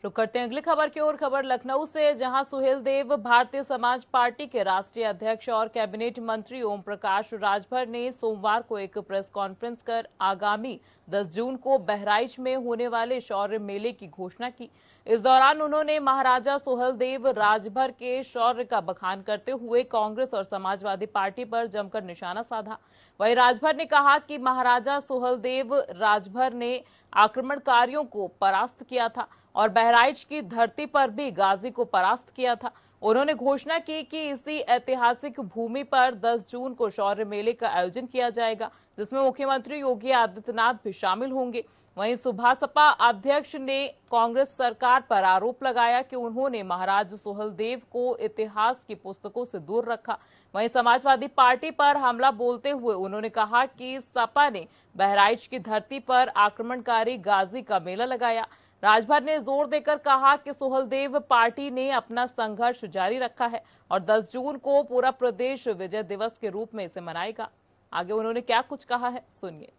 रुक करते हैं अगली खबर की ओर। खबर लखनऊ से, जहां सुहेल देव भारतीय समाज पार्टी के राष्ट्रीय अध्यक्ष और कैबिनेट मंत्री ओम प्रकाश राजभर ने सोमवार को एक प्रेस कॉन्फ्रेंस कर आगामी 10 जून को बहराइच में होने वाले शौर्य मेले की घोषणा की। इस दौरान उन्होंने महाराजा सुहेलदेव राजभर के शौर्य का बखान करते हुए कांग्रेस और समाजवादी पार्टी पर जमकर निशाना साधा। वहीं राजभर ने कहा कि महाराजा सुहेलदेव राजभर ने आक्रमणकारियों को परास्त किया था और बहराइच की धरती पर भी गाजी को परास्त किया था। उन्होंने घोषणा की कि इसी ऐतिहासिक भूमि पर 10 जून को शौर्य मेले का आयोजन किया जाएगा, जिसमें मुख्यमंत्री योगी आदित्यनाथ भी शामिल होंगे। वहीं सुभासपा अध्यक्ष ने कांग्रेस सरकार पर आरोप लगाया कि उन्होंने महाराज सुहेलदेव को इतिहास की पुस्तकों से दूर रखा। वहीं समाजवादी पार्टी पर हमला बोलते हुए उन्होंने कहा कि सपा ने बहराइच की धरती पर आक्रमणकारी गाजी का मेला लगाया। राजभर ने जोर देकर कहा कि सुहेलदेव पार्टी ने अपना संघर्ष जारी रखा है और 10 जून को पूरा प्रदेश विजय दिवस के रूप में इसे मनाएगा। आगे उन्होंने क्या कुछ कहा है, सुनिए।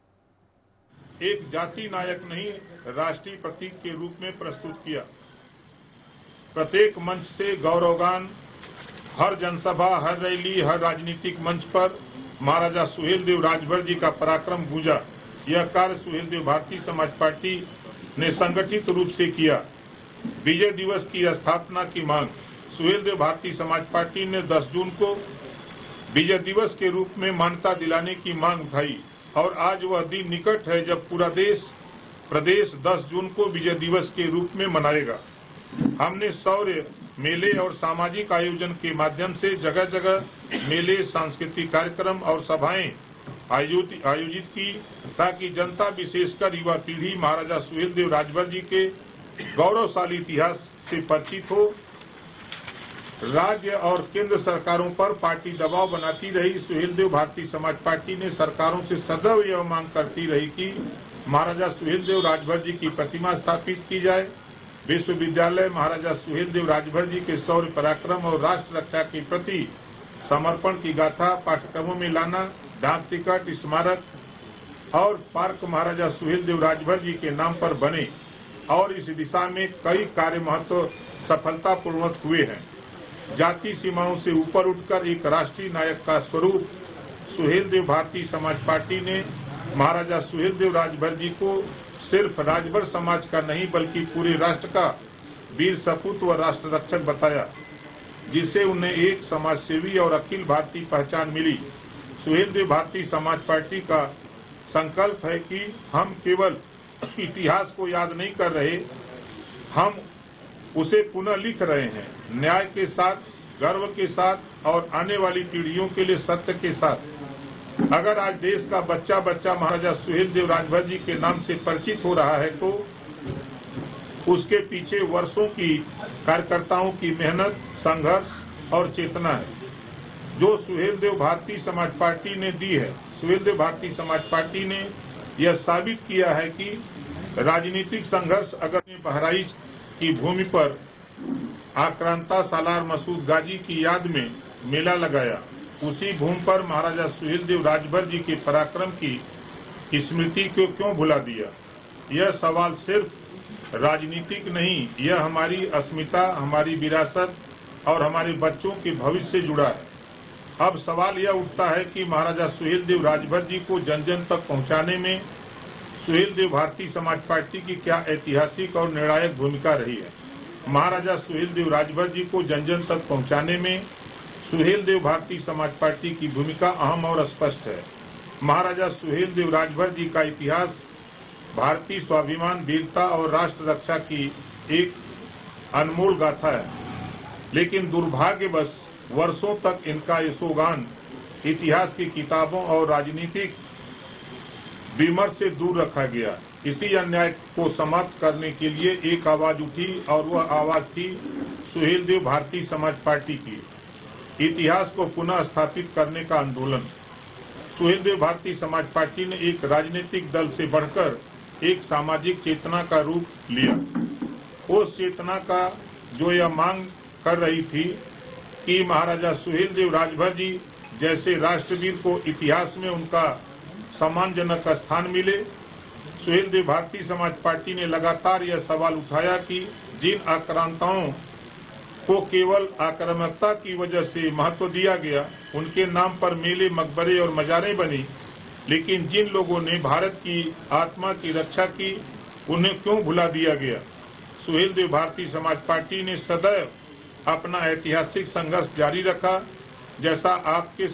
एक जाति नायक नहीं, राष्ट्रीय प्रतीक के रूप में प्रस्तुत किया। प्रत्येक मंच से गौरवगान, हर जनसभा, हर रैली, हर राजनीतिक मंच पर महाराजा सुहेलदेव राजभर जी का पराक्रम गूंजा। यह कार्य सुहेलदेव भारतीय समाज पार्टी ने संगठित रूप से किया। विजय दिवस की स्थापना की मांग सुहेलदेव भारतीय समाज पार्टी ने 10 जून को विजय दिवस के रूप में मान्यता दिलाने की मांग उठाई और आज वह दिन निकट है जब पूरा प्रदेश 10 जून को विजय दिवस के रूप में मनाएगा। हमने शौर्य मेले और सामाजिक आयोजन के माध्यम से जगह जगह मेले, सांस्कृतिक कार्यक्रम और सभाएं आयोजित की ताकि जनता, विशेषकर युवा पीढ़ी महाराजा सुहेलदेव राजभर जी के गौरवशाली इतिहास से परिचित हो। राज्य और केंद्र सरकारों पर पार्टी दबाव बनाती रही। सुहेलदेव भारतीय समाज पार्टी ने सरकारों से सदैव यह मांग करती रही कि महाराजा सुहेलदेव राजभर जी की प्रतिमा स्थापित की जाए। विश्वविद्यालय महाराजा सुहेलदेव राजभर जी के शौर्य, पराक्रम और राष्ट्र रक्षा के प्रति समर्पण की गाथा पाठ्यक्रमों में लाना, डाक टिकट, स्मारक और पार्क महाराजा सुहेलदेव राजभर जी के नाम पर बने और इस दिशा में कई कार्य महत्व सफलतापूर्वक हुए हैं। जाति सीमाओं से ऊपर उठकर एक राष्ट्रीय नायक का स्वरूप सुहेलदेव भारतीय समाज पार्टी ने महाराजा सुहेलदेव राजभर जी को सिर्फ राजभर समाज का नहीं बल्कि पूरे राष्ट्र का वीर सपूत व राष्ट्र रक्षक बताया, जिससे उन्हें एक समाजसेवी और अखिल भारतीय पहचान मिली। सुहेलदेव भारतीय समाज पार्टी का संकल्प है कि हम केवल इतिहास को याद नहीं कर रहे, हम उसे पुनः लिख रहे हैं, न्याय के साथ, गर्व के साथ और आने वाली पीढ़ियों के लिए सत्य के साथ। अगर आज देश का बच्चा बच्चा महाराजा सुहेलदेव राजभर जी के नाम से परिचित हो रहा है तो उसके पीछे वर्षों की कार्यकर्ताओं की मेहनत, संघर्ष और चेतना है, जो सुहेलदेव भारतीय समाज पार्टी ने दी है। सुहेलदेव भारतीय समाज पार्टी ने यह साबित किया है कि राजनीतिक संघर्ष अगर बहराइच की भूमि पर आक्रांता सालार मसूद गाजी की याद में मेला लगाया, उसी भूमि पर महाराजा सुहेलदेव राजभर जी के पराक्रम की स्मृति को क्यों भुला दिया। यह सवाल सिर्फ राजनीतिक नहीं, यह हमारी अस्मिता, हमारी विरासत और हमारे बच्चों के भविष्य से जुड़ा है। अब सवाल यह उठता है कि महाराजा सुहेलदेव राजभर जी को जन जन तक पहुंचाने में सुहेलदेव भारतीय समाज पार्टी की क्या ऐतिहासिक और निर्णायक भूमिका रही है। महाराजा सुहेलदेव राजभर जी को जन जन तक पहुंचाने में सुहेलदेव भारतीय समाज पार्टी की भूमिका अहम और स्पष्ट है। महाराजा सुहेलदेव राजभर जी का इतिहास भारतीय स्वाभिमान, वीरता और राष्ट्र रक्षा की एक अनमोल गाथा है, लेकिन दुर्भाग्यवश वर्षों तक इनका यशोगान इतिहास की किताबों और राजनीतिक विमर्श से दूर रखा गया। इसी अन्याय को समाप्त करने के लिए एक आवाज उठी और वह आवाज थी सुहेलदेव भारतीय समाज पार्टी की। इतिहास को पुनः स्थापित करने का आंदोलन। सुहेलदेव भारतीय समाज पार्टी ने एक राजनीतिक दल से बढ़कर एक सामाजिक चेतना का रूप लिया। उस चेतना का जो यह मांग कर रही थी कि महाराजा सुहेलदेव राजभर जी जैसे राष्ट्रवीर को इतिहास में उनका सम्मानजनक स्थान मिले। सुहेलदेव भारतीय समाज पार्टी ने लगातार यह सवाल उठाया कि जिन आक्रांताओं को केवल आक्रामकता की वजह से महत्व दिया गया, उनके नाम पर मेले, मकबरे और मजारें बनी, लेकिन जिन लोगों ने भारत की आत्मा की रक्षा की, उन्हें क्यों भुला दिया गया। सुहेल देव भारतीय समाज पार्टी ने सदैव अपना ऐतिहासिक संघर्ष जारी रखा। जैसा आपके